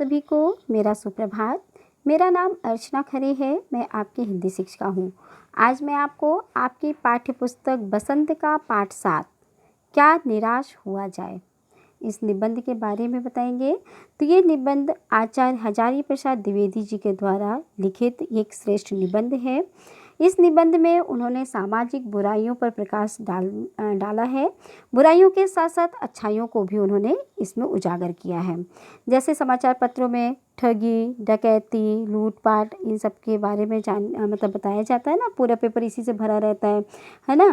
सभी को मेरा सुप्रभात। मेरा नाम अर्चना खरे है। मैं आपकी हिंदी शिक्षिका हूँ। आज मैं आपको आपकी पाठ्य पुस्तक बसंत का पाठ 7 क्या निराश हुआ जाए इस निबंध के बारे में बताएंगे। तो ये निबंध आचार्य हजारी प्रसाद द्विवेदी जी के द्वारा लिखित एक श्रेष्ठ निबंध है। इस निबंध में उन्होंने सामाजिक बुराइयों पर प्रकाश डाला है। बुराइयों के साथ साथ अच्छाइयों को भी उन्होंने इसमें उजागर किया है। जैसे समाचार पत्रों में ठगी, डकैती, लूटपाट इन सब के बारे में मतलब बताया जाता है ना। पूरा पेपर इसी से भरा रहता है ना।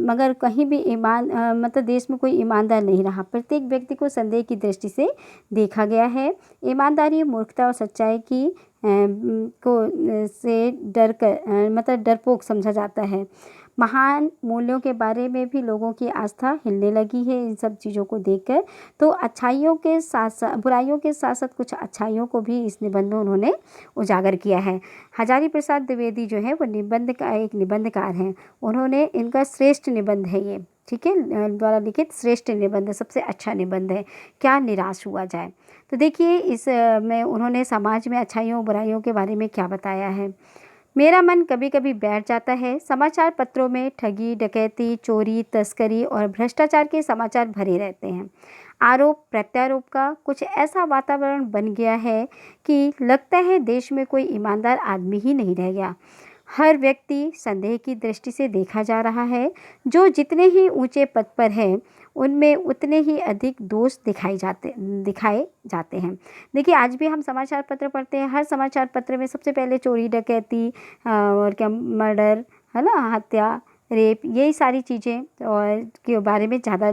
मगर कहीं भी मतलब देश में कोई ईमानदार नहीं रहा। प्रत्येक व्यक्ति को संदेह की दृष्टि से देखा गया है। ईमानदारी, मूर्खता और सच्चाई की से मतलब डरपोक समझा जाता है। महान मूल्यों के बारे में भी लोगों की आस्था हिलने लगी है इन सब चीज़ों को देखकर। तो अच्छाइयों के साथ साथ बुराइयों के साथ साथ कुछ अच्छाइयों को भी इस निबंध में उन्होंने उजागर किया है। हजारी प्रसाद द्विवेदी जो है वो निबंध का एक निबंधकार हैं। उन्होंने इनका श्रेष्ठ निबंध है ये, ठीक है, द्वारा लिखित श्रेष्ठ निबंध, सबसे अच्छा निबंध है क्या निराश हुआ जाए। तो देखिए इस में उन्होंने समाज में अच्छाइयों बुराइयों के बारे में क्या बताया है। मेरा मन कभी कभी बैठ जाता है। समाचार पत्रों में ठगी, डकैती, चोरी, तस्करी और भ्रष्टाचार के समाचार भरे रहते हैं। आरोप प्रत्यारोप का कुछ ऐसा वातावरण बन गया है कि लगता है देश में कोई ईमानदार आदमी ही नहीं रह गया। हर व्यक्ति संदेह की दृष्टि से देखा जा रहा है। जो जितने ही ऊंचे पद पर है उनमें उतने ही अधिक दोष दिखाए जाते हैं। देखिए आज भी हम समाचार पत्र पढ़ते हैं। हर समाचार पत्र में सबसे पहले चोरी, डकैती और क्या मर्डर, है ना, हत्या, रेप, यही सारी चीज़ें और के बारे में ज़्यादा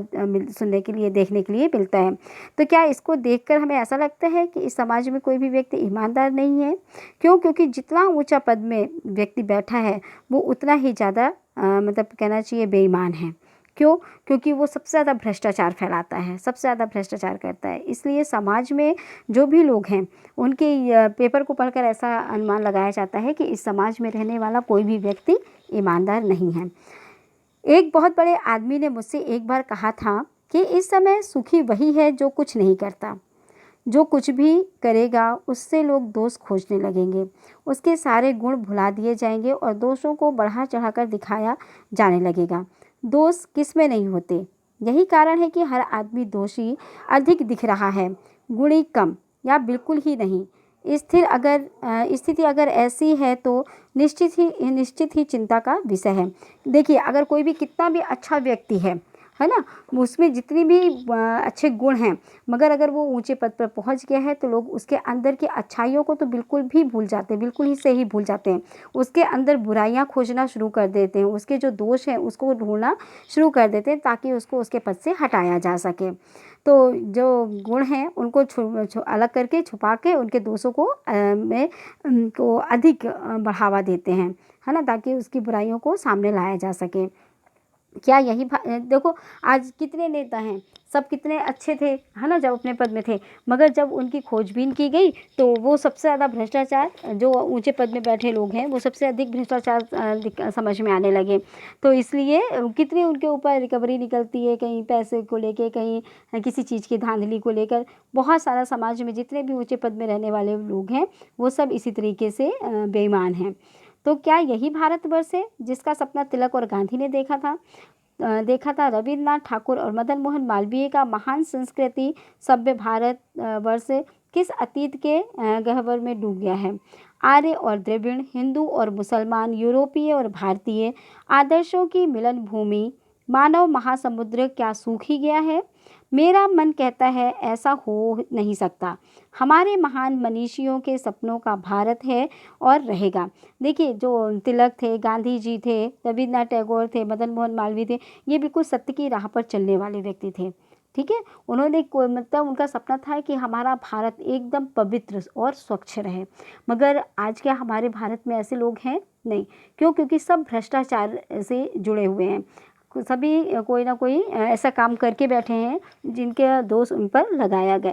सुनने के लिए देखने के लिए मिलता है। तो क्या इसको देखकर हमें ऐसा लगता है कि इस समाज में कोई भी व्यक्ति ईमानदार नहीं है? क्यों? क्योंकि जितना ऊंचा पद में व्यक्ति बैठा है वो उतना ही ज़्यादा मतलब कहना चाहिए बेईमान है। क्यों? क्योंकि वो सबसे ज़्यादा भ्रष्टाचार फैलाता है, सबसे ज़्यादा भ्रष्टाचार करता है। इसलिए समाज में जो भी लोग हैं उनके पेपर को पढ़कर ऐसा अनुमान लगाया जाता है कि इस समाज में रहने वाला कोई भी व्यक्ति ईमानदार नहीं है। एक बहुत बड़े आदमी ने मुझसे एक बार कहा था कि इस समय सुखी वही है जो कुछ नहीं करता। जो कुछ भी करेगा उससे लोग दोष खोजने लगेंगे, उसके सारे गुण भुला दिए जाएंगे और दोषों को बढ़ा चढ़ाकर दिखाया जाने लगेगा। दोष किस में नहीं होते। यही कारण है कि हर आदमी दोषी अधिक दिख रहा है, गुणी कम या बिल्कुल ही नहीं। स्थिति अगर ऐसी है तो निश्चित ही चिंता का विषय है। देखिए अगर कोई भी कितना भी अच्छा व्यक्ति है ना, उसमें जितनी भी अच्छे गुण हैं, मगर अगर वो ऊंचे पद पर पहुंच गया है तो लोग उसके अंदर की अच्छाइयों को तो बिल्कुल भी भूल जाते हैं, बिल्कुल ही से ही भूल जाते हैं। उसके अंदर बुराइयां खोजना शुरू कर देते हैं, उसके जो दोष हैं उसको ढूंढना शुरू कर देते हैं ताकि उसको उसके पद से हटाया जा सके। तो जो गुण हैं उनको अलग करके छुपा के उनके दोषों को अधिक बढ़ावा देते हैं, है ना, ताकि उसकी बुराइयों को सामने लाया जा सके। क्या यही देखो आज कितने नेता हैं, सब कितने अच्छे थे, है ना, जब अपने पद में थे, मगर जब उनकी खोजबीन की गई तो वो सबसे ज़्यादा भ्रष्टाचार, जो ऊंचे पद में बैठे लोग हैं वो सबसे अधिक भ्रष्टाचार समझ में आने लगे। तो इसलिए कितनी उनके ऊपर रिकवरी निकलती है, कहीं पैसे को लेके, कहीं किसी चीज़ की धांधली को लेकर। बहुत सारा समाज में जितने भी ऊंचे पद में रहने वाले लोग हैं वो सब इसी तरीके से बेईमान हैं। तो क्या यही भारतवर्ष है जिसका सपना तिलक और गांधी ने देखा था? रविन्द्रनाथ ठाकुर और मदन मोहन मालवीय का महान संस्कृति सभ्य भारत वर्ष किस अतीत के गह्वर में डूब गया है? आर्य और द्रविड़, हिंदू और मुसलमान, यूरोपीय और भारतीय आदर्शों की मिलन भूमि मानव महासमुद्र क्या सूख ही गया है? मेरा मन कहता है ऐसा हो नहीं सकता। हमारे महान मनीषियों के सपनों का भारत है और रहेगा। देखिए जो तिलक थे, गांधी जी थे, रविन्द्रनाथ टैगोर थे, मदन मोहन मालवीय थे, ये बिल्कुल सत्य की राह पर चलने वाले व्यक्ति थे, ठीक है। उन्होंने मतलब उनका सपना था कि हमारा भारत एकदम पवित्र और स्वच्छ रहे। मगर आज क्या हमारे भारत में ऐसे लोग हैं? नहीं। क्यों? क्योंकि सब भ्रष्टाचार से जुड़े हुए हैं। सभी कोई ना कोई ऐसा काम करके बैठे हैं जिनके दोष उन पर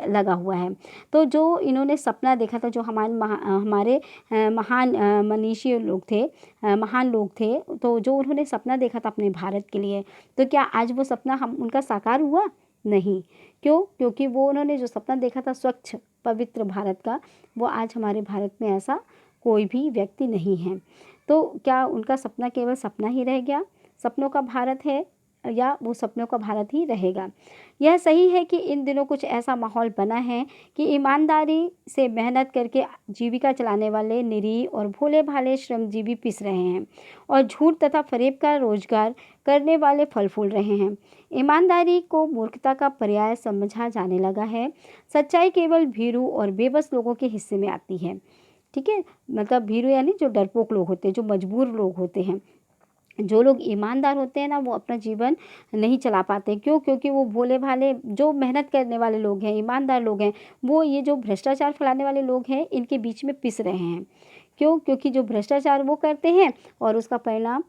लगा हुआ है। तो जो इन्होंने सपना देखा था, जो हमारे महान मनीषी लोग थे, महान लोग थे, तो जो उन्होंने सपना देखा था अपने भारत के लिए, तो क्या आज वो सपना उनका साकार हुआ? नहीं। क्यों? क्योंकि वो उन्होंने जो सपना देखा था स्वच्छ पवित्र भारत का, वो आज हमारे भारत में ऐसा कोई भी व्यक्ति नहीं है। तो क्या उनका सपना केवल सपना ही रह गया? सपनों का भारत है या वो सपनों का भारत ही रहेगा? यह सही है कि इन दिनों कुछ ऐसा माहौल बना है कि ईमानदारी से मेहनत करके जीविका चलाने वाले निरीह और भोले-भाले श्रमजीवी पिस रहे हैं और झूठ तथा फरेब का रोजगार करने वाले फल फूल रहे हैं। ईमानदारी को मूर्खता का पर्याय समझा जाने लगा है। सच्चाई केवल भीरू और बेबस लोगों के हिस्से में आती है। ठीक है, मतलब भीरू यानी जो डरपोक लोग होते हैं, जो मजबूर लोग होते हैं। जो लोग ईमानदार होते हैं ना, वो अपना जीवन नहीं चला पाते। क्यों? क्योंकि वो भोले भाले जो मेहनत करने वाले लोग हैं, ईमानदार लोग हैं, वो ये जो भ्रष्टाचार फैलाने वाले लोग हैं, इनके बीच में पिस रहे हैं। क्यों? क्योंकि जो भ्रष्टाचार वो करते हैं और उसका परिणाम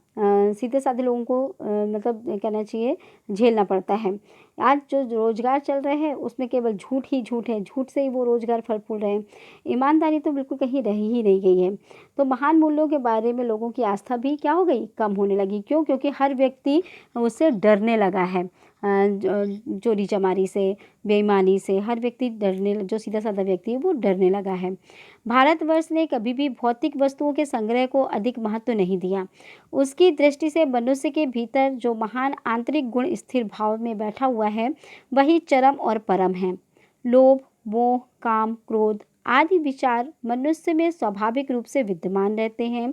सीधे साधे लोगों को मतलब कहना चाहिए झेलना पड़ता है। आज जो रोजगार चल रहे हैं उसमें केवल झूठ ही झूठ है, झूठ से ही वो रोजगार फल फूल रहे हैं। ईमानदारी तो बिल्कुल कहीं रह ही नहीं गई है। तो महान मूल्यों के बारे में लोगों की आस्था भी क्या हो गई? कम होने लगी। क्यों? क्योंकि हर व्यक्ति उससे डरने लगा है। चोरी चमारी से, बेईमानी से हर व्यक्ति डरने, जो सीधा साधा व्यक्ति है वो डरने लगा है। भारतवर्ष ने कभी भी भौतिक वस्तुओं के संग्रह को अधिक महत्व नहीं दिया। उसकी दृष्टि से मनुष्य के भीतर जो महान आंतरिक गुण स्थिर भाव में बैठा हुआ है, वही चरम और परम है। लोभ, मोह, काम, क्रोध आदि विचार मनुष्य में स्वाभाविक रूप से विद्यमान रहते हैं,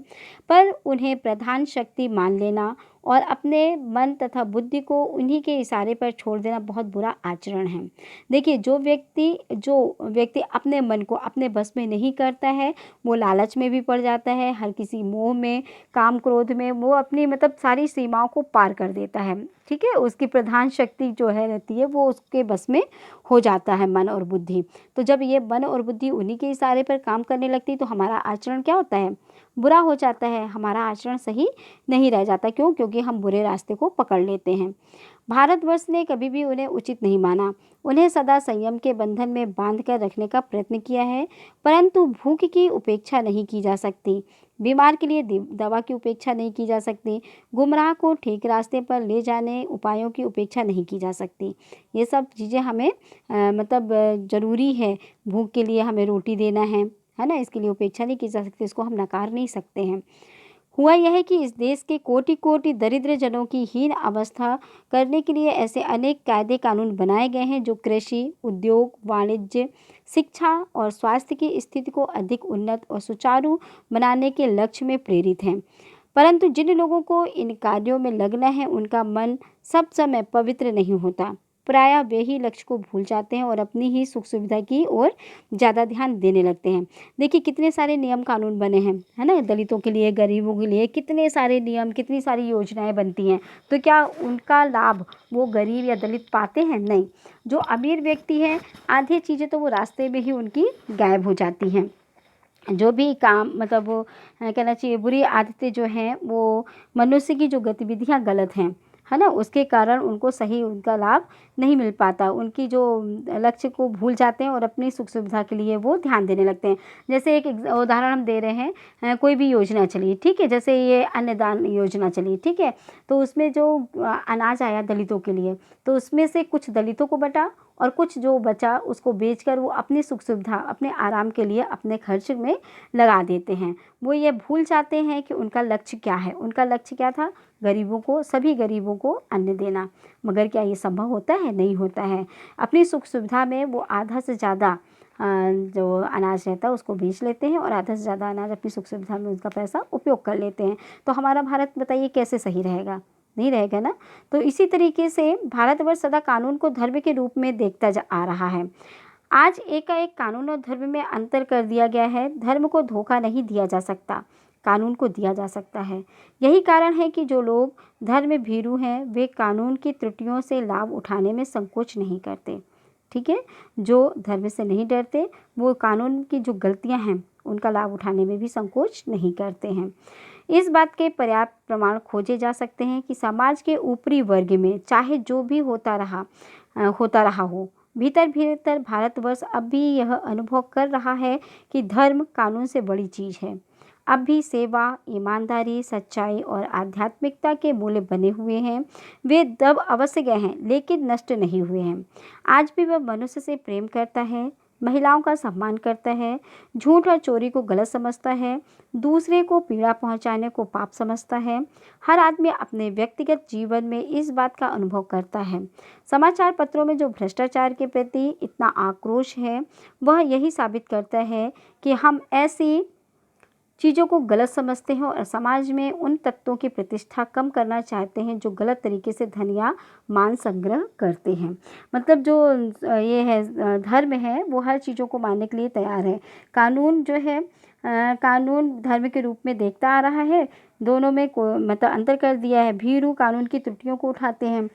पर उन्हें प्रधान शक्ति मान लेना और अपने मन तथा बुद्धि को उन्हीं के इशारे पर छोड़ देना बहुत बुरा आचरण है। देखिए, जो व्यक्ति अपने मन को अपने बस में नहीं करता है, वो लालच में भी पड़ जाता है, हर किसी मोह में, काम क्रोध में वो अपनी मतलब सारी सीमाओं को पार कर देता है। ठीक है, उसकी प्रधान शक्ति जो है रहती है वो उसके बस में हो जाता है, मन और बुद्धि। तो जब ये मन और बुद्धि उन्हीं के इशारे पर काम करने लगती है तो हमारा आचरण क्या होता है? बुरा हो जाता है, हमारा आचरण सही नहीं रह जाता। क्यों? क्योंकि हम बुरे रास्ते को पकड़ लेते हैं। भारतवर्ष ने कभी भी उन्हें उचित नहीं माना। उन्हें सदा संयम के बंधन में बांध कर रखने का प्रयत्न किया है, परंतु भूख की उपेक्षा नहीं की जा सकती, बीमार के लिए दवा की उपेक्षा नहीं की जा सकती, गुमराह को ठीक रास्ते पर ले जाने उपायों की उपेक्षा नहीं की जा सकती। ये सब चीज़ें हमें ज़रूरी है। भूख के लिए हमें रोटी देना है ना? इसके लिए उपेक्षा नहीं की जा सकती, इसको हम नकार नहीं सकते हैं। हुआ यह है कि इस देश के कोटि-कोटि दरिद्र जनों की हीन अवस्था करने के लिए ऐसे अनेक कायदे कानून बनाए गए हैं जो कृषि, उद्योग, वाणिज्य, शिक्षा और स्वास्थ्य की स्थिति को अधिक उन्नत और सुचारू बनाने के लक्ष्य में प्रेरित हैं। परंतु जिन लोगों को इन कार्यों में लगना है, उनका मन सब समय पवित्र नहीं होता। प्रायः वे ही लक्ष्य को भूल जाते हैं और अपनी ही सुख सुविधा की ओर ज़्यादा ध्यान देने लगते हैं। देखिए, कितने सारे नियम कानून बने हैं, है ना? दलितों के लिए, गरीबों के लिए कितने सारे नियम, कितनी सारी योजनाएं बनती हैं। तो क्या उनका लाभ वो गरीब या दलित पाते हैं? नहीं। जो अमीर व्यक्ति हैं, आधी चीज़ें तो वो रास्ते में ही उनकी गायब हो जाती हैं। जो भी काम मतलब वो कहना चाहिए बुरी आदतें जो हैं, वो मनुष्य की जो गतिविधियां गलत हैं, है ना? उसके कारण उनको सही उनका लाभ नहीं मिल पाता। उनकी जो लक्ष्य को भूल जाते हैं और अपनी सुख सुविधा के लिए वो ध्यान देने लगते हैं। जैसे एक उदाहरण हम दे रहे हैं, कोई भी योजना चली, ठीक है? जैसे ये अन्नदान योजना चली, ठीक है? तो उसमें जो अनाज आया दलितों के लिए, तो उसमें से कुछ दलितों को बँटा और कुछ जो बचा उसको बेचकर वो अपनी सुख सुविधा, अपने आराम के लिए अपने खर्च में लगा देते हैं। वो ये भूल जाते हैं कि उनका लक्ष्य क्या है। उनका लक्ष्य क्या था? गरीबों को, सभी गरीबों को अन्न देना। मगर क्या ये संभव होता है? नहीं होता है। अपनी सुख सुविधा में वो आधा से ज़्यादा जो अनाज रहता है उसको बेच लेते हैं और आधा से ज़्यादा अनाज अपनी सुख सुविधा में उसका पैसा उपयोग कर लेते हैं। तो हमारा भारत बताइए कैसे सही रहेगा? नहीं रहेगा ना। तो इसी तरीके से भारतवर्ष सदा कानून को धर्म के रूप में देखता आ रहा है। आज एकाएक कानून और धर्म में अंतर कर दिया गया है। धर्म को धोखा नहीं दिया जा सकता, कानून को दिया जा सकता है। यही कारण है कि जो लोग धर्म भीरू हैं, वे कानून की त्रुटियों से लाभ उठाने में संकोच नहीं करते। ठीक है, जो धर्म से नहीं डरते, वो कानून की जो गलतियां हैं उनका लाभ उठाने में भी संकोच नहीं करते हैं। इस बात के पर्याप्त प्रमाण खोजे जा सकते हैं कि समाज के ऊपरी वर्ग में चाहे जो भी होता रहा हो, भीतर भीतर भारतवर्ष अब भी यह अनुभव कर रहा है कि धर्म कानून से बड़ी चीज़ है। अब भी सेवा, ईमानदारी, सच्चाई और आध्यात्मिकता के मूल्य बने हुए हैं। वे दब अवश्य गए हैं, लेकिन नष्ट नहीं हुए हैं। आज भी वह मनुष्य से प्रेम करता है, महिलाओं का सम्मान करता है, झूठ और चोरी को गलत समझता है, दूसरे को पीड़ा पहुंचाने को पाप समझता है। हर आदमी अपने व्यक्तिगत जीवन में इस बात का अनुभव करता है। समाचार पत्रों में जो भ्रष्टाचार के प्रति इतना आक्रोश है, वह यही साबित करता है कि हम ऐसी चीज़ों को गलत समझते हैं और समाज में उन तत्वों की प्रतिष्ठा कम करना चाहते हैं जो गलत तरीके से धन या मान संग्रह करते हैं। मतलब जो ये है धर्म है, वो हर चीज़ों को मानने के लिए तैयार है। कानून जो है कानून धर्म के रूप में देखता आ रहा है। दोनों में मतलब अंतर कर दिया है। भीरू कानून की त्रुटियों को उठाते हैं,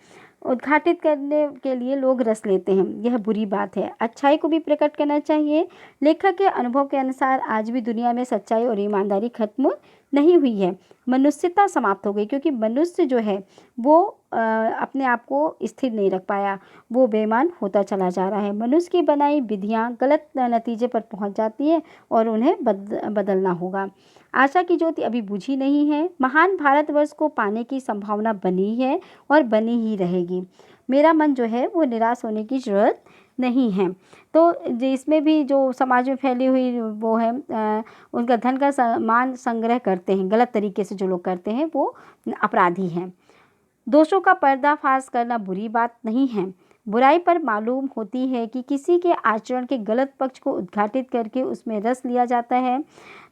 उद्घाटित करने के लिए लोग रस लेते हैं। यह बुरी बात है। अच्छाई को भी प्रकट करना चाहिए। लेखक के अनुभव के अनुसार आज भी दुनिया में सच्चाई और ईमानदारी खत्म नहीं हुई है। मनुष्यता समाप्त हो गई, क्योंकि मनुष्य जो है वो अपने आप को स्थिर नहीं रख पाया, वो बेईमान होता चला जा रहा है। मनुष्य की बनाई विधियां गलत नतीजे पर पहुंच जाती है और उन्हें बदलना होगा। आशा की ज्योति अभी बुझी नहीं है। महान भारतवर्ष को पाने की संभावना बनी है और बनी ही रहेगी। मेरा मन जो है वो निराश होने की ज़रूरत नहीं है। तो इसमें भी जो समाज में फैली हुई वो है उनका धन का सामान संग्रह करते हैं गलत तरीके से, जो लोग करते हैं वो अपराधी हैं। दोषों का पर्दाफाश करना बुरी बात नहीं है। बुराई पर मालूम होती है कि किसी के आचरण के गलत पक्ष को उद्घाटित करके उसमें रस लिया जाता है।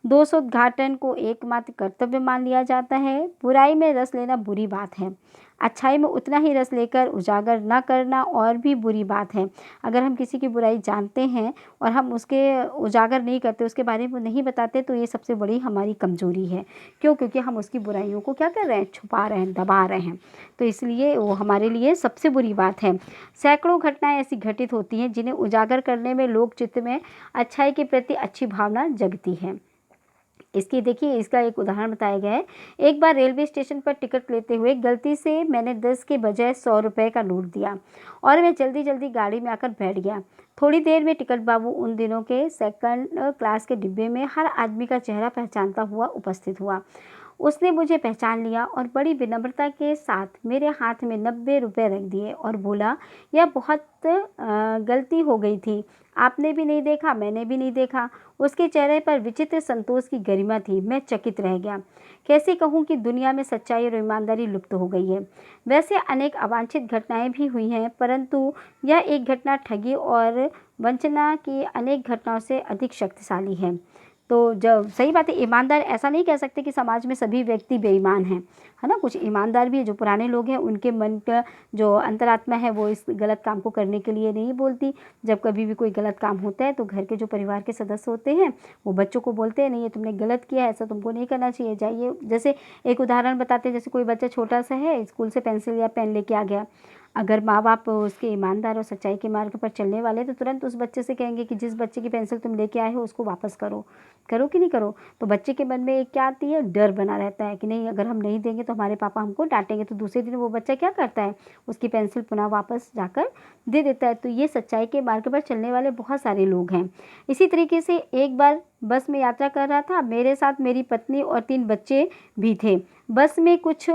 दोषोद्घाटन को एकमात्र कर्तव्य मान लिया जाता है। बुराई में रस लेना बुरी बात है। अच्छाई में उतना ही रस लेकर उजागर न करना और भी बुरी बात है। अगर हम किसी की बुराई जानते हैं और हम उसके उजागर नहीं करते, उसके बारे में नहीं बताते, तो ये सबसे बड़ी हमारी कमज़ोरी है। क्यों? क्योंकि हम उसकी बुराइयों को क्या कर रहे हैं? छुपा रहे हैं, दबा रहे हैं। तो इसलिए वो हमारे लिए सबसे बुरी बात है। सैकड़ों घटनाएं ऐसी घटित होती हैं जिन्हें उजागर करने में लोक चित्त में अच्छाई के प्रति अच्छी भावना जगती है। इसकी देखिए, इसका एक उदाहरण बताया गया है। एक बार रेलवे स्टेशन पर टिकट लेते हुए गलती से मैंने 10 के बजाय 100 रुपये का नोट दिया और मैं जल्दी जल्दी गाड़ी में आकर बैठ गया। थोड़ी देर में टिकट बाबू उन दिनों के सेकंड क्लास के डिब्बे में हर आदमी का चेहरा पहचानता हुआ उपस्थित हुआ। उसने मुझे पहचान लिया और बड़ी विनम्रता के साथ मेरे हाथ में 90 रुपये रख दिए और बोला, यह बहुत गलती हो गई थी। आपने भी नहीं देखा, मैंने भी नहीं देखा। उसके चेहरे पर विचित्र संतोष की गरिमा थी। मैं चकित रह गया। कैसे कहूँ कि दुनिया में सच्चाई और ईमानदारी लुप्त हो गई है। वैसे अनेक अवांछित घटनाएं भी हुई हैं, परंतु यह एक घटना ठगी और वंचना की अनेक घटनाओं से अधिक शक्तिशाली है। तो जब सही बात है, ईमानदार ऐसा नहीं कह सकते कि समाज में सभी व्यक्ति बेईमान हैं, है ना। कुछ ईमानदार भी है। जो पुराने लोग हैं उनके मन का जो अंतरात्मा है वो इस गलत काम को करने के लिए नहीं बोलती। जब कभी भी कोई गलत काम होता है तो घर के जो परिवार के सदस्य होते हैं वो बच्चों को बोलते हैं, नहीं ये तुमने गलत किया है, ऐसा तुमको नहीं करना चाहिए, जाइए। जैसे एक उदाहरण बताते हैं, जैसे कोई बच्चा छोटा सा है, स्कूल से पेंसिल या पेन लेके आ गया। अगर माँ बाप उसके ईमानदार और सच्चाई के मार्ग पर चलने वाले तो तुरंत उस बच्चे से कहेंगे कि जिस बच्चे की पेंसिल तुम लेके आए हो उसको वापस करो। करो कि नहीं करो? तो बच्चे के मन में एक क्या आती है? डर बना रहता है कि नहीं, अगर हम नहीं देंगे तो हमारे पापा हमको डांटेंगे। तो दूसरे दिन वो बच्चा क्या करता है? उसकी पेंसिल पुनः वापस जाकर दे देता है। तो ये सच्चाई के मार्ग पर चलने वाले बहुत सारे लोग हैं। इसी तरीके से एक बार बस में यात्रा कर रहा था। मेरे साथ मेरी पत्नी और 3 बच्चे भी थे। बस में कुछ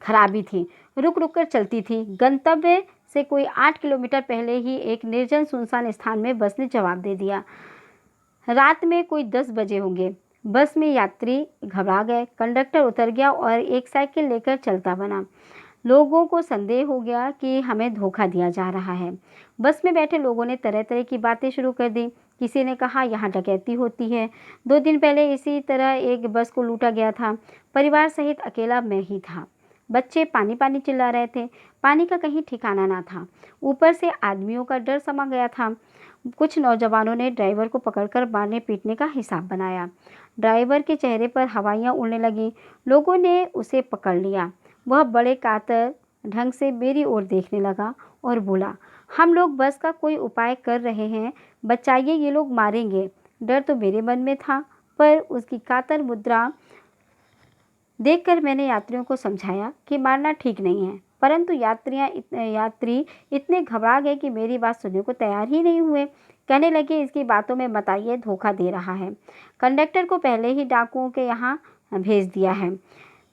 खराबी थी, रुक रुक कर चलती थी। गंतव्य से कोई 8 किलोमीटर पहले ही एक निर्जन सुनसान स्थान में बस ने जवाब दे दिया। रात में कोई 10 बजे होंगे। बस में यात्री घबरा गए। कंडक्टर उतर गया और एक साइकिल लेकर चलता बना। लोगों को संदेह हो गया कि हमें धोखा दिया जा रहा है। बस में बैठे लोगों ने तरह तरह की बातें शुरू कर दी। किसी ने कहा यहाँ डकैती होती है। 2 दिन पहले इसी तरह एक बस को लूटा गया था। परिवार सहित अकेला मैं ही था। बच्चे पानी पानी चिल्ला रहे थे। पानी का कहीं ठिकाना ना था। ऊपर से आदमियों का डर समा गया था। कुछ नौजवानों ने ड्राइवर को पकड़कर मारने पीटने का हिसाब बनाया। ड्राइवर के चेहरे पर हवाइयाँ उड़ने लगीं। लोगों ने उसे पकड़ लिया। वह बड़े कातर ढंग से मेरी ओर देखने लगा और बोला, हम लोग बस का कोई उपाय कर रहे हैं, बचाइए, ये लोग मारेंगे। डर तो मेरे मन में था, पर उसकी कातर मुद्रा देखकर मैंने यात्रियों को समझाया कि मारना ठीक नहीं है। परंतु यात्री इतने घबरा गए कि मेरी बात सुनने को तैयार ही नहीं हुए। कहने लगे, इसकी बातों में मत आइए, धोखा दे रहा है। कंडक्टर को पहले ही डाकुओं के यहाँ भेज दिया है।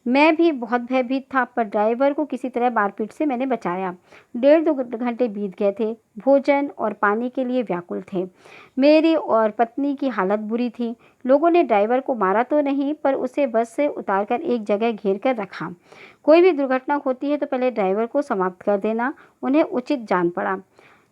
मैं भी बहुत भयभीत था, पर ड्राइवर को किसी तरह मारपीट से मैंने बचाया। 1.5-2 घंटे बीत गए थे। भोजन और पानी के लिए व्याकुल थे। मेरी और पत्नी की हालत बुरी थी। लोगों ने ड्राइवर को मारा तो नहीं, पर उसे बस से उतारकर एक जगह घेर कर रखा। कोई भी दुर्घटना होती है तो पहले ड्राइवर को समाप्त कर देना उन्हें उचित जान पड़ा।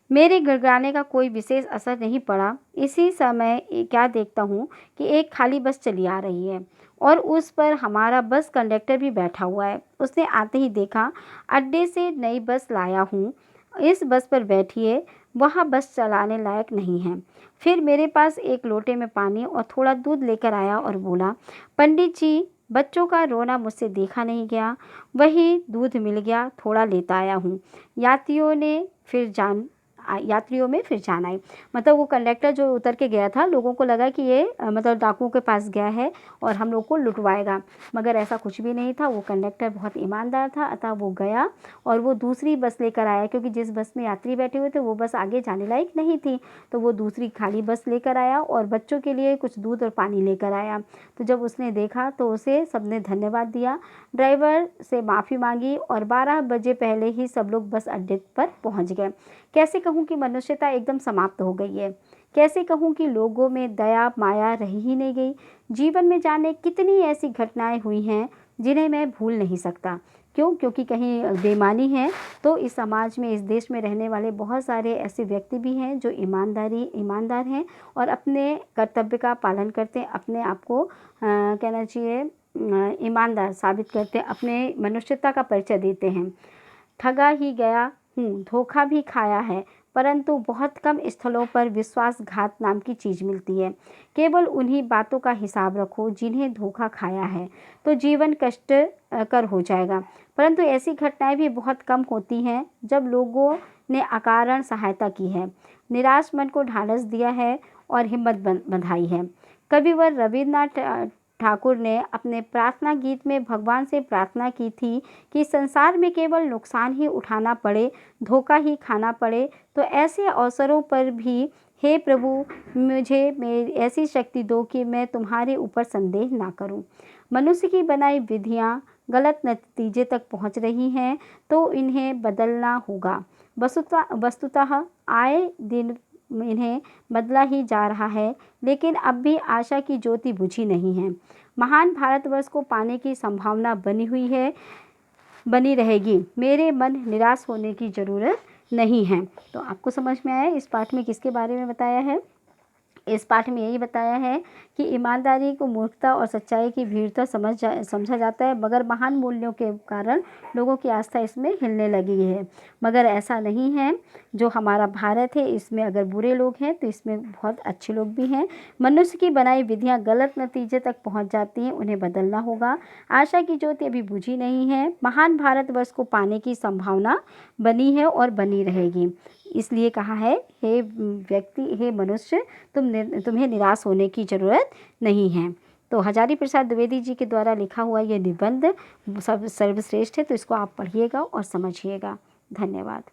मेरे गिड़गिड़ाने का कोई विशेष असर नहीं पड़ा। इसी समय क्या देखता हूँ कि एक खाली बस चली आ रही है और उस पर हमारा बस कंडक्टर भी बैठा हुआ है। उसने आते ही देखा, अड्डे से नई बस लाया हूँ, इस बस पर बैठिए, वह बस चलाने लायक नहीं है। फिर मेरे पास एक लोटे में पानी और थोड़ा दूध लेकर आया और बोला, पंडित जी, बच्चों का रोना मुझसे देखा नहीं गया, वही दूध मिल गया, थोड़ा लेता आया हूँ। यात्रियों में फिर जान आई। मतलब वो कंडक्टर जो उतर के गया था, लोगों को लगा कि ये मतलब डाकुओं के पास गया है और हम लोग को लुटवाएगा, मगर ऐसा कुछ भी नहीं था। वो कंडक्टर बहुत ईमानदार था, अतः वो गया और वो दूसरी बस लेकर आया, क्योंकि जिस बस में यात्री बैठे हुए थे वो बस आगे जाने लायक नहीं थी। तो वो दूसरी खाली बस लेकर आया और बच्चों के लिए कुछ दूध और पानी लेकर आया। तो जब उसने देखा तो उसे सबने धन्यवाद दिया, ड्राइवर से माफ़ी मांगी और 12 बजे पहले ही सब लोग बस अड्डे पर पहुंच गए। कैसे कहूँ कि मनुष्यता एकदम समाप्त हो गई है। कैसे कहूँ कि लोगों में दया माया रही ही नहीं गई। जीवन में जाने कितनी ऐसी घटनाएं हुई हैं जिन्हें मैं भूल नहीं सकता। क्यों? क्योंकि कहीं बेईमानी है तो इस समाज में, इस देश में रहने वाले बहुत सारे ऐसे व्यक्ति भी हैं जो ईमानदार हैं और अपने कर्तव्य का पालन करते हैं, अपने आप को कहना चाहिए ईमानदार साबित करते हैं, अपने मनुष्यता का परिचय देते हैं। ठगा ही गया हूँ, धोखा भी खाया है, परंतु बहुत कम स्थलों पर विश्वासघात नाम की चीज़ मिलती है। केवल उन्हीं बातों का हिसाब रखो जिन्हें धोखा खाया है, तो जीवन कष्ट कर हो जाएगा। परंतु ऐसी घटनाएं भी बहुत कम होती हैं जब लोगों ने अकारण सहायता की है, निराश मन को ढाढ़स दिया है और हिम्मत बंधाई है। कविवर रविन्द्रनाथ ठाकुर ने अपने प्रार्थना गीत में भगवान से प्रार्थना की थी कि संसार में केवल नुकसान ही उठाना पड़े, धोखा ही खाना पड़े, तो ऐसे अवसरों पर भी हे प्रभु, मुझे मेरी ऐसी शक्ति दो कि मैं तुम्हारे ऊपर संदेह ना करूं। मनुष्य की बनाई विधियां गलत नतीजे तक पहुंच रही हैं तो इन्हें बदलना होगा। वस्तुतः आए दिन इन्हें बदला ही जा रहा है, लेकिन अब भी आशा की ज्योति बुझी नहीं है। महान भारतवर्ष को पाने की संभावना बनी रहेगी। मेरे मन निराश होने की ज़रूरत नहीं है। तो आपको समझ में आया इस पाठ में किसके बारे में बताया है? इस पाठ में यही बताया है कि ईमानदारी को मूर्खता और सच्चाई की भीड़ता समझा जाता है, मगर महान मूल्यों के कारण लोगों की आस्था इसमें हिलने लगी है। मगर ऐसा नहीं है। जो हमारा भारत है, इसमें अगर बुरे लोग हैं तो इसमें बहुत अच्छे लोग भी हैं। मनुष्य की बनाई विधियां गलत नतीजे तक पहुंच जाती हैं, उन्हें बदलना होगा। आशा की ज्योति अभी बुझी नहीं है। महान भारतवर्ष को पाने की संभावना बनी है और बनी रहेगी। इसलिए कहा है, हे व्यक्ति, हे मनुष्य, तुम्हें निराश होने की ज़रूरत नहीं है। तो हजारी प्रसाद द्विवेदी जी के द्वारा लिखा हुआ ये निबंध सर्वश्रेष्ठ है, तो इसको आप पढ़िएगा और समझिएगा। धन्यवाद।